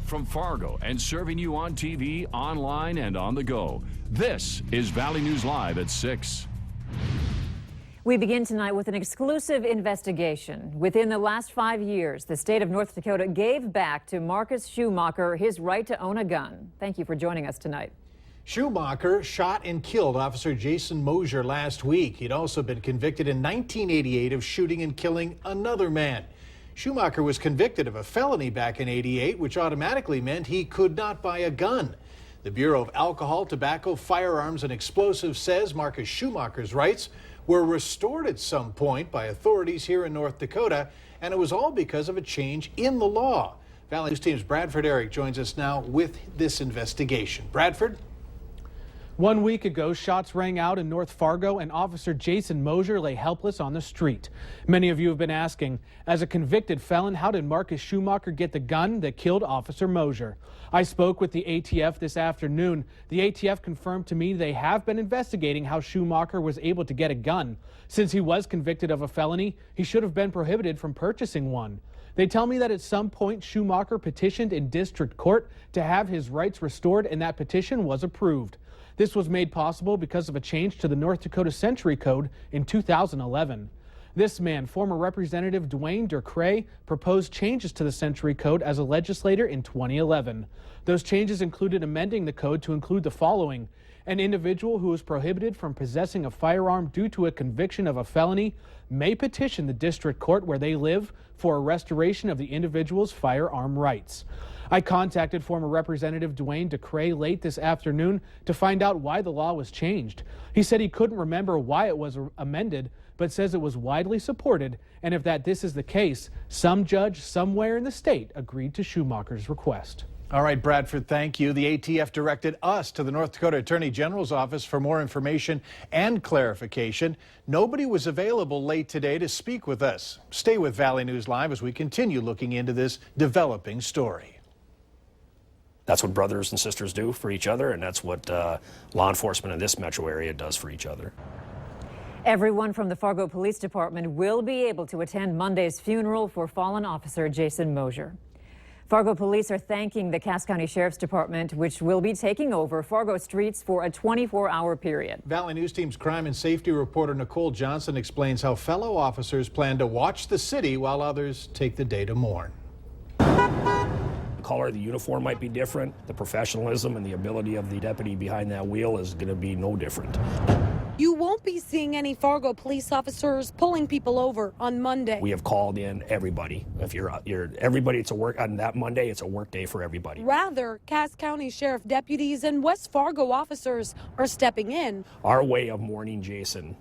from Fargo and serving you on TV, online, and on the go. This is Valley News Live at 6. We begin tonight with an exclusive investigation. Within the last 5 years, the state of North Dakota gave back to Marcus Schumacher his right to own a gun. Thank you for joining us tonight. Schumacher shot and killed Officer Jason Mosier last week. He'd also been convicted in 1988 of shooting and killing another man. Schumacher was convicted of a felony back in '88, which automatically meant he could not buy a gun. The Bureau of Alcohol, Tobacco, Firearms, and Explosives says Marcus Schumacher's rights were restored at some point by authorities here in North Dakota, and it was all because of a change in the law. Valley News Team's Bradford Eric joins us now with this investigation. Bradford? 1 week ago, shots rang out in North Fargo and Officer Jason Mosier lay helpless on the street. Many of you have been asking, as a convicted felon, how did Marcus Schumacher get the gun that killed Officer Mosier? I spoke with the ATF this afternoon. The ATF confirmed to me they have been investigating how Schumacher was able to get a gun. Since he was convicted of a felony, he should have been prohibited from purchasing one. They tell me that at some point Schumacher petitioned in district court to have his rights restored, and that petition was approved. This was made possible because of a change to the North Dakota Century Code in 2011. This man, former Representative Dwayne Ducray, proposed changes to the Century Code as a legislator in 2011. Those changes included amending the code to include the following: an individual who is prohibited from possessing a firearm due to a conviction of a felony may petition the district court where they live for a restoration of the individual's firearm rights. I contacted former Representative Dwayne Ducray late this afternoon to find out why the law was changed. He said he couldn't remember why it was amended, but says it was widely supported, and if this is the case, some judge somewhere in the state agreed to Schumacher's request. All right, Bradford, thank you. The ATF directed us to the North Dakota Attorney General's office for more information and clarification. Nobody was available late today to speak with us. Stay with Valley News Live as we continue looking into this developing story. That's what brothers and sisters do for each other, and that's what law enforcement in this metro area does for each other. Everyone from the Fargo Police Department will be able to attend Monday's funeral for fallen officer Jason Mosier. Fargo police are thanking the Cass County Sheriff's Department, which will be taking over Fargo streets for a 24-hour period. Valley News Team's crime and safety reporter Nicole Johnson explains how fellow officers plan to watch the city while others take the day to mourn. The color of the uniform might be different. The professionalism and the ability of the deputy behind that wheel is going to be no different. You won't be seeing any Fargo police officers pulling people over on Monday. We have called in everybody. If you're everybody, it's a work on that Monday. It's a work day for everybody. Rather, Cass County Sheriff deputies and West Fargo officers are stepping in. Our way of mourning Jason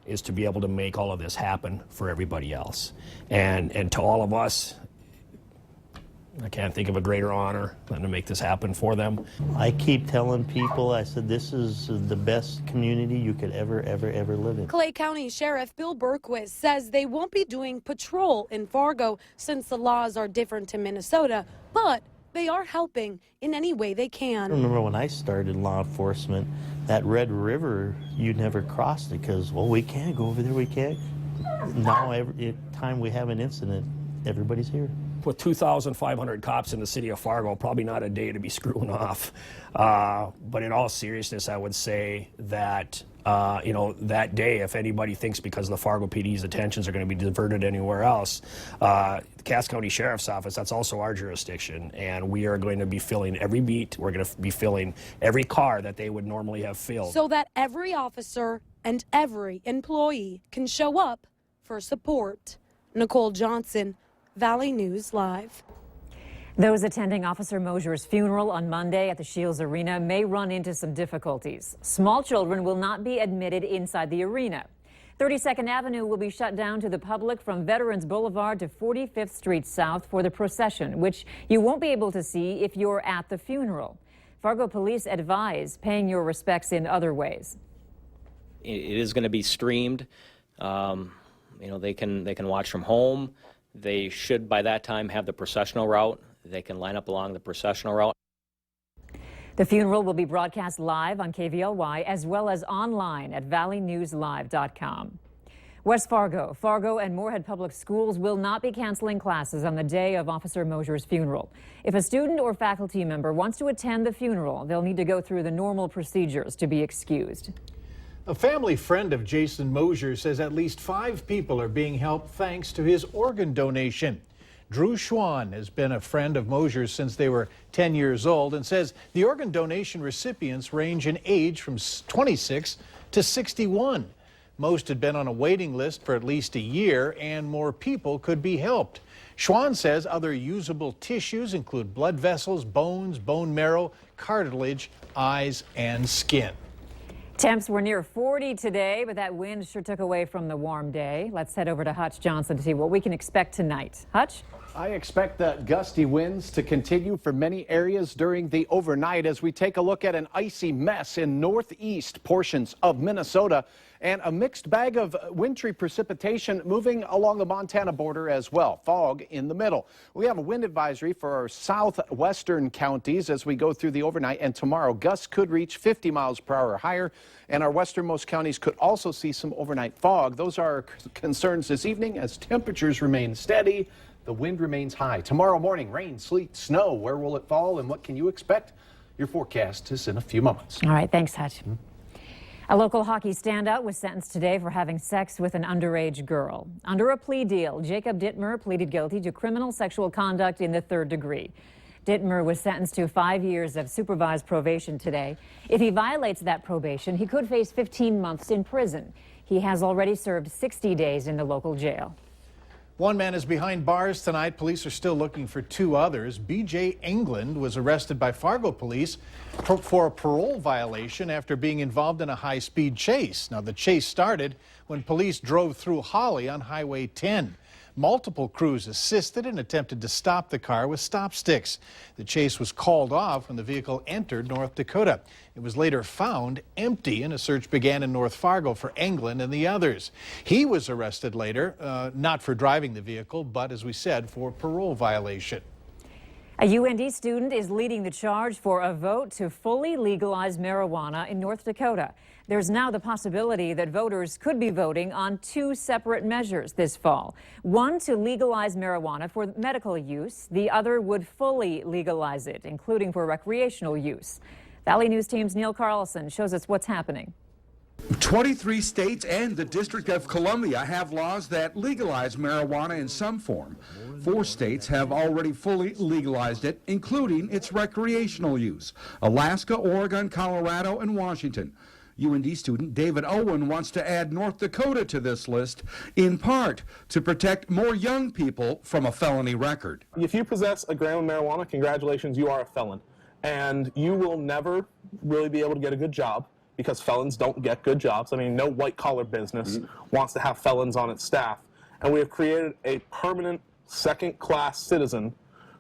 is to be able to make all of this happen for everybody else, and to all of us. I can't think of a greater honor than to make this happen for them. I keep telling people, I said, this is the best community you could ever live in. Clay County Sheriff Bill Berquist says they won't be doing patrol in Fargo since the laws are different in Minnesota, but they are helping in any way they can. I remember when I started law enforcement, that Red River, you never crossed it because, well, we can't go over there, we can't. Now, every time we have an incident, everybody's here. With 2,500 cops in the city of Fargo, probably not a day to be screwing off. But in all seriousness, I would say that, that day, if anybody thinks because the Fargo PD's attentions are going to be diverted anywhere else, the Cass County Sheriff's Office, that's also our jurisdiction, and we are going to be filling every beat. We're going to be filling every car that they would normally have filled. So that every officer and every employee can show up for support. Nicole Johnson, Valley News Live. Those attending Officer Mosier's funeral on Monday at the Shields Arena may run into some difficulties. Small children will not be admitted inside the arena. 32nd Avenue will be shut down to the public from Veterans Boulevard to 45th Street South for the procession, which you won't be able to see if you're at the funeral. Fargo police advise paying your respects in other ways. It is going to be streamed. They can watch from home. They should, by that time, have the processional route. They can line up along the processional route. The funeral will be broadcast live on KVLY as well as online at valleynewslive.com. West Fargo, and Moorhead Public Schools will not be canceling classes on the day of Officer Mosier's funeral. If a student or faculty member wants to attend the funeral, they'll need to go through the normal procedures to be excused. A family friend of Jason Mosier says at least 5 people are being helped thanks to his organ donation. Drew Schwan has been a friend of Mosier's since they were 10 years old and says the organ donation recipients range in age from 26 to 61. Most had been on a waiting list for at least a year, and more people could be helped. Schwan says other usable tissues include blood vessels, bones, bone marrow, cartilage, eyes, and skin. Temps were near 40 today, but that wind sure took away from the warm day. Let's head over to Hutch Johnson to see what we can expect tonight. Hutch? I expect the gusty winds to continue for many areas during the overnight as we take a look at an icy mess in northeast portions of Minnesota and a mixed bag of wintry precipitation moving along the Montana border as well. Fog in the middle. We have a wind advisory for our southwestern counties as we go through the overnight, and tomorrow gusts could reach 50 miles per hour or higher, and our westernmost counties could also see some overnight fog. Those are our concerns this evening as temperatures remain steady. The wind remains high. Tomorrow morning, rain, sleet, snow. Where will it fall and what can you expect? Your forecast is in a few moments. All right, thanks, Hutch. A local hockey standout was sentenced today for having sex with an underage girl. Under a plea deal, Jacob Dittmer pleaded guilty to criminal sexual conduct in the 3rd degree. Dittmer was sentenced to 5 years of supervised probation today. If he violates that probation, he could face 15 months in prison. He has already served 60 days in the local jail. One man is behind bars tonight. Police are still looking for 2 others. B.J. England was arrested by Fargo police for a parole violation after being involved in a high-speed chase. Now, the chase started when police drove through Holly on Highway 10. Multiple crews assisted and attempted to stop the car with stop sticks. The chase was called off when the vehicle entered North Dakota. It was later found empty, and a search began in North Fargo for England and the others. He was arrested later, not for driving the vehicle, but, as we said, for parole violation. A UND student is leading the charge for a vote to fully legalize marijuana in North Dakota. There's now the possibility that voters could be voting on 2 separate measures this fall. One to legalize marijuana for medical use. The other would fully legalize it, including for recreational use. Valley News Team's Neil Carlson shows us what's happening. 23 states and the District of Columbia have laws that legalize marijuana in some form. 4 states have already fully legalized it, including its recreational use: Alaska, Oregon, Colorado, and Washington. UND student David Owen wants to add North Dakota to this list, in part to protect more young people from a felony record. If you possess a gram of marijuana, congratulations, you are a felon. And you will never really be able to get a good job, because felons don't get good jobs. I mean, no white-collar business wants to have felons on its staff. And we have created a permanent second-class citizen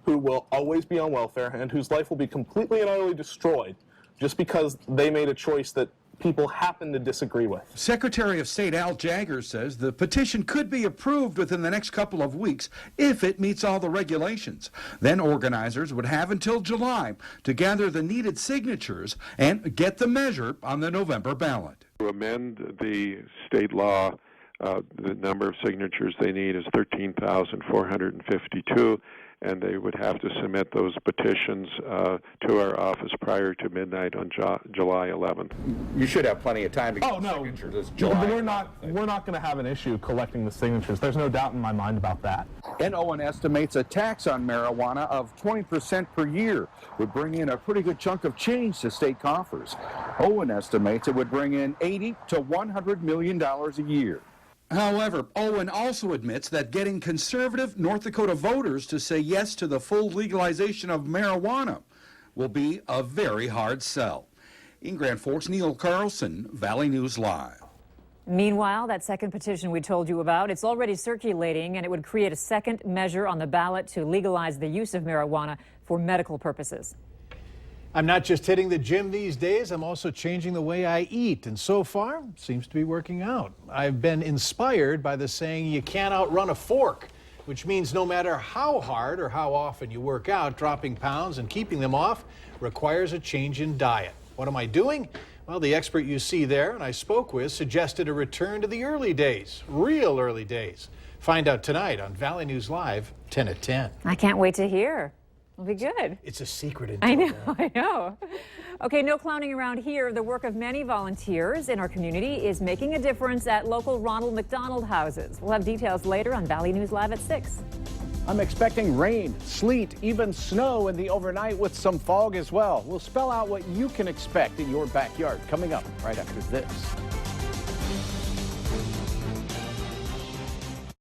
who will always be on welfare and whose life will be completely and utterly destroyed just because they made a choice that people happen to disagree with. Secretary of State Al Jaggers says the petition could be approved within the next couple of weeks if it meets all the regulations. Then organizers would have until July to gather the needed signatures and get the measure on the November ballot. To amend the state law, the number of signatures they need is 13,452. And they would have to submit those petitions to our office prior to midnight on July 11th. You should have plenty of time to get signatures. It's July. We're not going to have an issue collecting the signatures. There's no doubt in my mind about that. And Owen estimates a tax on marijuana of 20% per year would bring in a pretty good chunk of change to state coffers. Owen estimates it would bring in $80 to $100 million a year. However, Owen also admits that getting conservative North Dakota voters to say yes to the full legalization of marijuana will be a very hard sell. In Grand Forks, Neil Carlson, Valley News Live. Meanwhile, that second petition we told you about, it's already circulating, and it would create a second measure on the ballot to legalize the use of marijuana for medical purposes. I'm not just hitting the gym these days, I'm also changing the way I eat, and so far, it seems to be working out. I've been inspired by the saying, you can't outrun a fork, which means no matter how hard or how often you work out, dropping pounds and keeping them off requires a change in diet. What am I doing? Well, the expert you see there and I spoke with suggested a return to the early days, real early days. Find out tonight on Valley News Live, 10 at 10. I can't wait to hear. It'll be good. It's a secret. I know, I know. Okay, no clowning around here. The work of many volunteers in our community is making a difference at local Ronald McDonald houses. We'll have details later on Valley News Live at 6. I'm expecting rain, sleet, even snow in the overnight with some fog as well. We'll spell out what you can expect in your backyard coming up right after this.